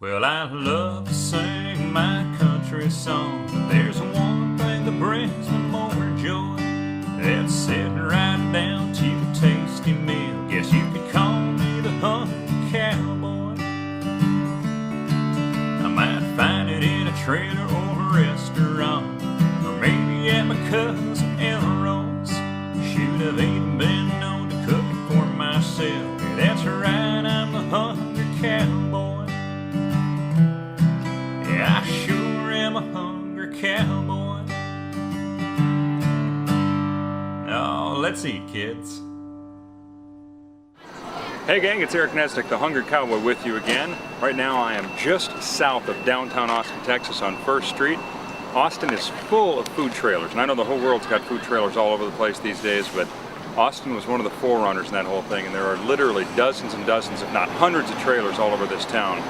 Well, I love to sing my country song, but there's one thing that brings me more joy. That's sitting right down to a tasty meal. Guess you could call me the Hungry Cowboy. I might find it in a trailer or a restaurant, or maybe at my cousin Elroy's. Should have even been known to cook it for myself. Yeah, that's right, I'm the Hungry Cowboy. Yeah, I sure am a hungry cowboy. Oh, let's eat, kids. Hey gang, it's Eric Neznik, the Hungry Cowboy, with you again. Right now I am just south of downtown Austin, Texas on 1st Street. Austin is full of food trailers, and I know the whole world's got food trailers all over the place these days, but Austin was one of the forerunners in that whole thing, and there are literally dozens and dozens, if not hundreds of trailers all over this town.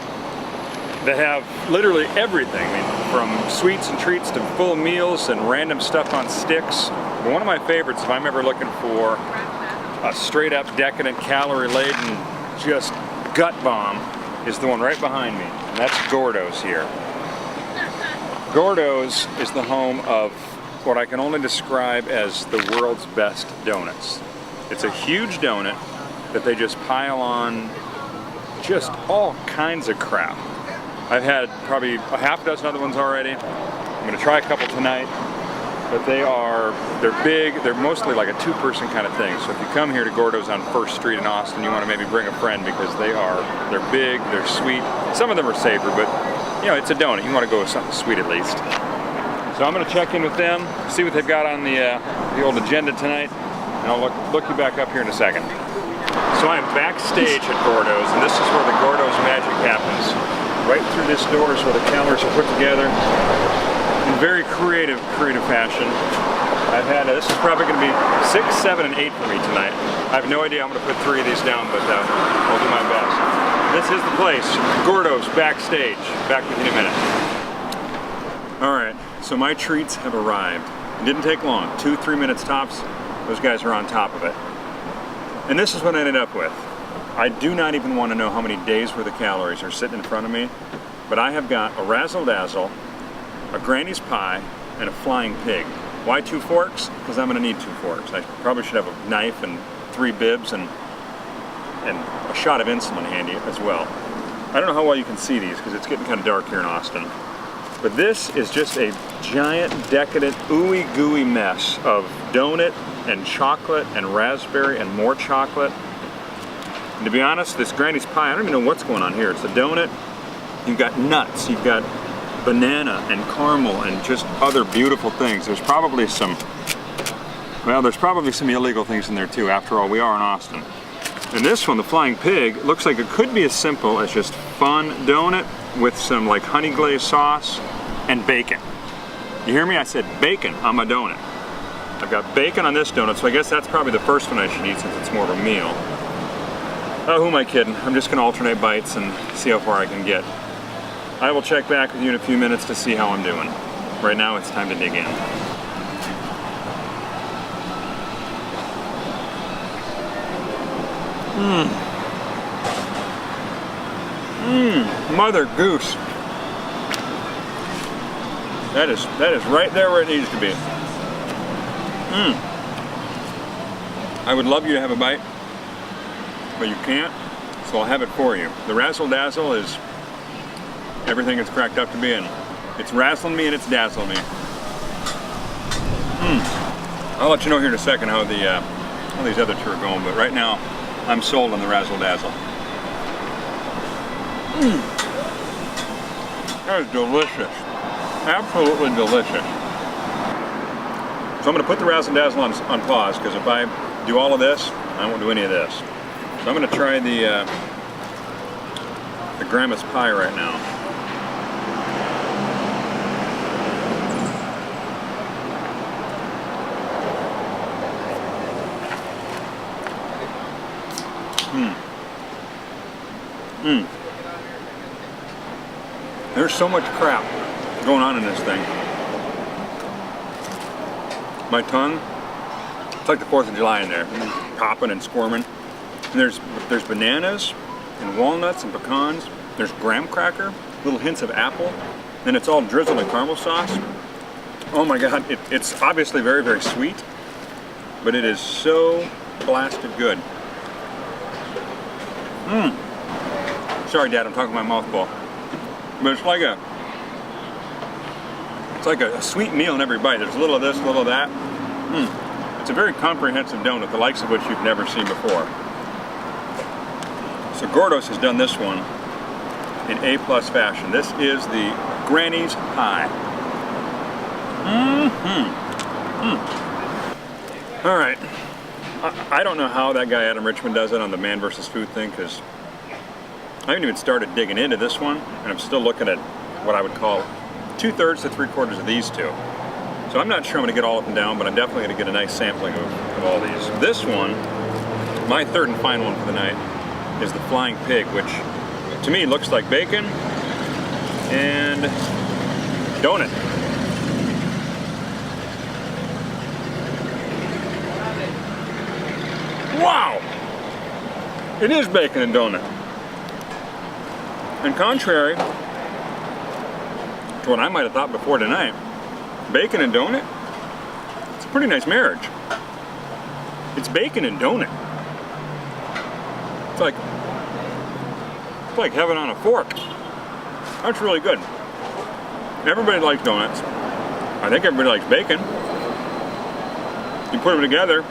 They have literally everything, I mean, from sweets and treats to full meals and random stuff on sticks. But one of my favorites, if I'm ever looking for a straight up decadent, calorie-laden, just gut bomb, is the one right behind me, and that's Gourdough's here. Gourdoug's is the home of what I can only describe as the world's best donuts. It's a huge donut that they just pile on just all kinds of crap. I've had probably a half dozen other ones already. I'm gonna try a couple tonight, but they're big, they're mostly like a two-person kind of thing. So if you come here to Gourdoug's on 1st Street in Austin, you wanna maybe bring a friend because they're big, they're sweet. Some of them are savory, but you know, it's a donut. You wanna go with something sweet at least. So I'm gonna check in with them, see what they've got on the old agenda tonight, and I'll look you back up here in a second. So I'm backstage at Gourdoug's, and this is where the Gourdoug's magic happens. Right through this door is where the calories are put together in very creative fashion. This is probably going to be 6, 7, and 8 for me tonight. I have no idea. I'm going to put 3 of these down, but I'll do my best. This is the place, Gourdoug's backstage. Back with you in a minute. All right, so my treats have arrived. It didn't take long, 2-3 minutes tops. Those guys are on top of it. And this is what I ended up with. I do not even want to know how many days worth of calories are sitting in front of me, but I have got a razzle-dazzle, a granny's pie, and a flying pig. Why 2 forks? Because I'm going to need 2 forks. I probably should have a knife and 3 bibs and a shot of insulin handy as well. I don't know how well you can see these because it's getting kind of dark here in Austin. But this is just a giant, decadent, ooey gooey mess of donut and chocolate and raspberry and more chocolate. And to be honest, this granny's pie, I don't even know what's going on here. It's a donut, you've got nuts, you've got banana and caramel and just other beautiful things. There's probably some illegal things in there too. After all, we are in Austin. And this one, the flying pig, looks like it could be as simple as just fun donut with some like honey glazed sauce and bacon. You hear me? I said bacon on my donut. I've got bacon on this donut, so I guess that's probably the first one I should eat since it's more of a meal. Oh, who am I kidding? I'm just gonna alternate bites and see how far I can get. I will check back with you in a few minutes to see how I'm doing. Right now, it's time to dig in. Mother goose. That is right there where it needs to be. I would love you to have a bite, but you can't, so I'll have it for you. The razzle-dazzle is everything it's cracked up to be, and it's razzling me and it's dazzling me. I'll let you know here in a second how these other 2 are going, but right now I'm sold on the razzle-dazzle. That is delicious. Absolutely delicious. So I'm going to put the razzle-dazzle on pause, because if I do all of this, I won't do any of this. So I'm going to try the grandma's pie right now. There's so much crap going on in this thing. My tongue, it's like the 4th of July in there, popping and squirming. And there's bananas and walnuts and pecans. There's graham cracker, little hints of apple, and it's all drizzled in caramel sauce. Oh my God, it's obviously very, very sweet, but it is so blasted good. Sorry, Dad, I'm talking with my mouth full. But it's like a sweet meal in every bite. There's a little of this, a little of that. It's a very comprehensive donut, the likes of which you've never seen before. So Gourdough has done this one in A+ fashion. This is the Granny's Pie. All right. I don't know how that guy Adam Richmond does it on the man versus food thing, because I haven't even started digging into this one, and I'm still looking at what I would call 2/3 to 3/4 of these two. So I'm not sure I'm going to get all up and down, but I'm definitely going to get a nice sampling of all these. This one, my third and final one for the night, is the Flying Pig, which to me looks like bacon and donut. Wow! It is bacon and donut. And contrary to what I might have thought before tonight, bacon and donut, it's a pretty nice marriage. It's bacon and donut. It's like heaven on a fork. That's really good. Everybody likes donuts. I think everybody likes bacon. You put them together,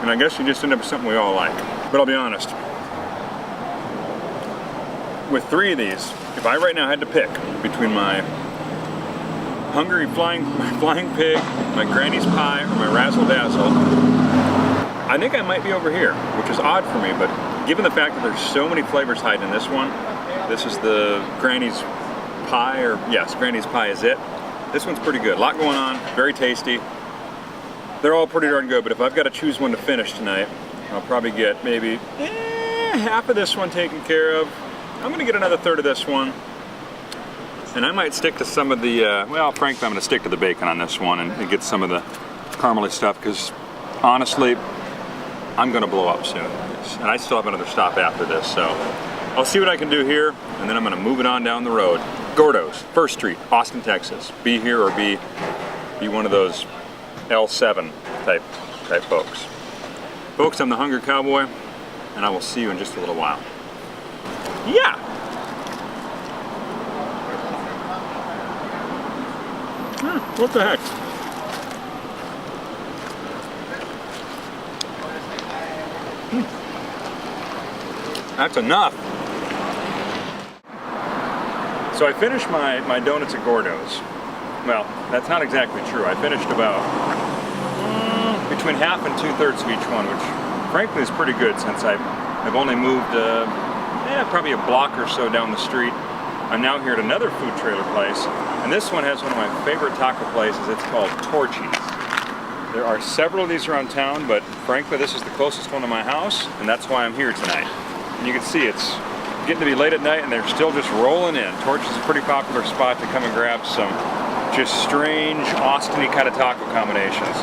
and I guess you just end up with something we all like. But I'll be honest, with 3 of these, if I right now had to pick between my Hungry Flying Pig, my Granny's Pie, or my Razzle Dazzle, I think I might be over here, which is odd for me, but given the fact that there's so many flavors hiding in this one, this is the Granny's Pie, or yes, Granny's Pie is it. This one's pretty good. A lot going on, very tasty. They're all pretty darn good, but if I've got to choose one to finish tonight, I'll probably get maybe half of this one taken care of. I'm going to get another 1/3 of this one. And I might stick to some of the, well, frankly, I'm going to stick to the bacon on this one and get some of the caramely stuff, because honestly, I'm going to blow up soon. And I still have another stop after this, so I'll see what I can do here, and then I'm going to move it on down the road. Gourdough, 1st Street, Austin, Texas. Be here or be one of those L7 type folks. Folks, I'm the Hungry Cowboy, and I will see you in just a little while. Yeah! What the heck? That's enough. So I finished my donuts at Gourdough's. Well, that's not exactly true. I finished about between half and 2/3 of each one, which frankly is pretty good since I've only moved probably a block or so down the street. I'm now here at another food trailer place, and this one has one of my favorite taco places. It's called Torchy. There are several of these around town, but frankly this is the closest one to my house, and that's why I'm here tonight. And you can see it's getting to be late at night and they're still just rolling in. Torchy's a pretty popular spot to come and grab some just strange Austin-y kind of taco combinations.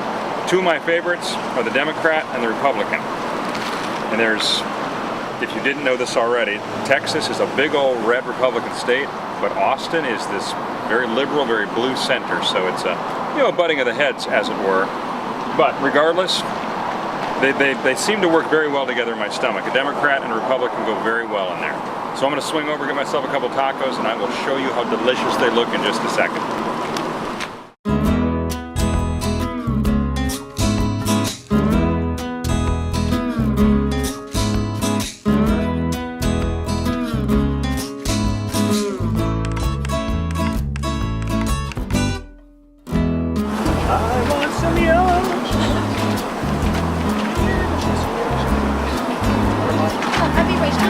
2 of my favorites are the Democrat and the Republican. And there's, if you didn't know this already, Texas is a big old red Republican state, but Austin is this very liberal, very blue center, so it's a butting of the heads, as it were. But regardless, they seem to work very well together in my stomach. A Democrat and a Republican go very well in there. So I'm going to swing over, get myself a couple tacos, and I will show you how delicious they look in just a second.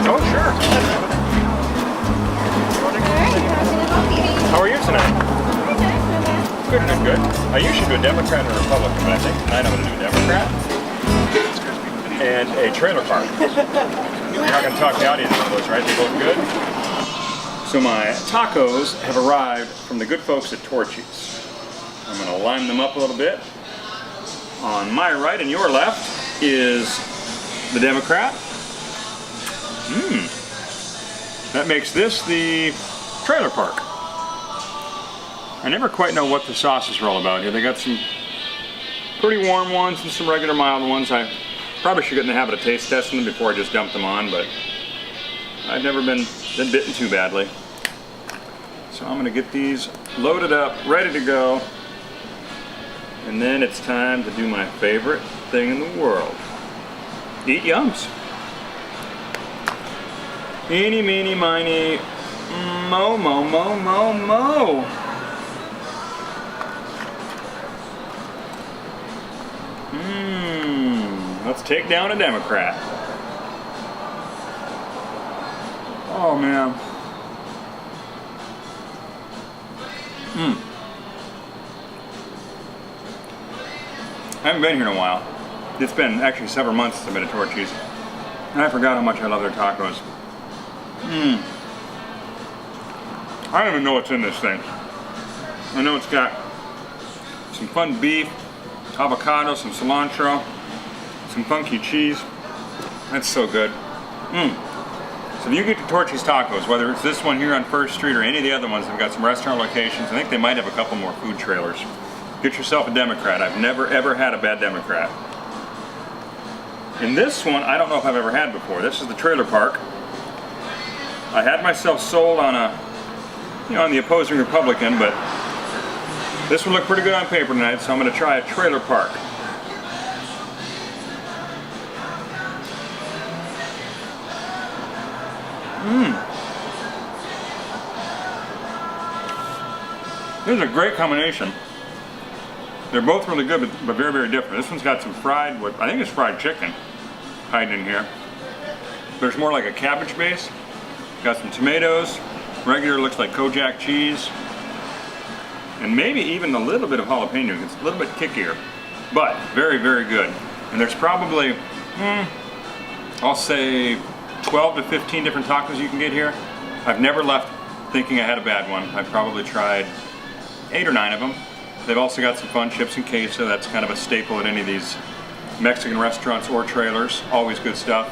Oh, sure. How are you tonight? Good, good, good. I usually do a Democrat and a Republican, but I think tonight I'm going to do a Democrat and a trailer park. You're not going to talk the audience into those, right? They're both good? So my tacos have arrived from the good folks at Torchy's. I'm going to line them up a little bit. On my right and your left is the Democrat. That makes this the trailer park. I never quite know what the sauces are all about here. They got some pretty warm ones and some regular mild ones. I probably should get in the habit of taste testing them before I just dump them on, but I've never been bitten too badly. So I'm gonna get these loaded up, ready to go. And then it's time to do my favorite thing in the world. Eat yums. Eeny, meeny, miny, mo, mo, mo, mo, mo. Let's take down a Democrat. Oh man. I haven't been here in a while. It's been actually several months since I've been at Torchy's. And I forgot how much I love their tacos. I don't even know what's in this thing. I know it's got some fun beef, avocado, some cilantro, some funky cheese. That's so good. So if you get to Torchy's Tacos, whether it's this one here on First Street or any of the other ones, they've got some restaurant locations. I think they might have a couple more food trailers. Get yourself a Democrat. I've never ever had a bad Democrat. And this one, I don't know if I've ever had before. This is the trailer park. I had myself sold on on the opposing Republican, but this one looked pretty good on paper tonight, so I'm going to try a trailer park. This is a great combination. They're both really good, but very, very different. This one's got some fried, I think it's fried chicken hiding in here. There's more like a cabbage base. Got some tomatoes. Regular looks like Kojak cheese. And maybe even a little bit of jalapeno. It's a little bit kickier, but very, very good. And there's probably, I'll say 12 to 15 different tacos you can get here. I've never left thinking I had a bad one. I've probably tried 8 or 9 of them. They've also got some fun chips and queso. That's kind of a staple at any of these Mexican restaurants or trailers. Always good stuff.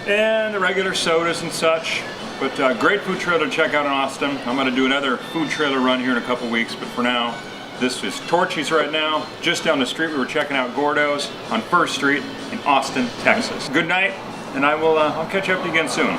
And the regular sodas and such. But great food trailer to check out in Austin. I'm going to do another food trailer run here in a couple weeks, but for now, this is Torchy's right now. Just down the street, we were checking out Gordo's on First Street in Austin, Texas. Good night, and I'll catch up with you again soon.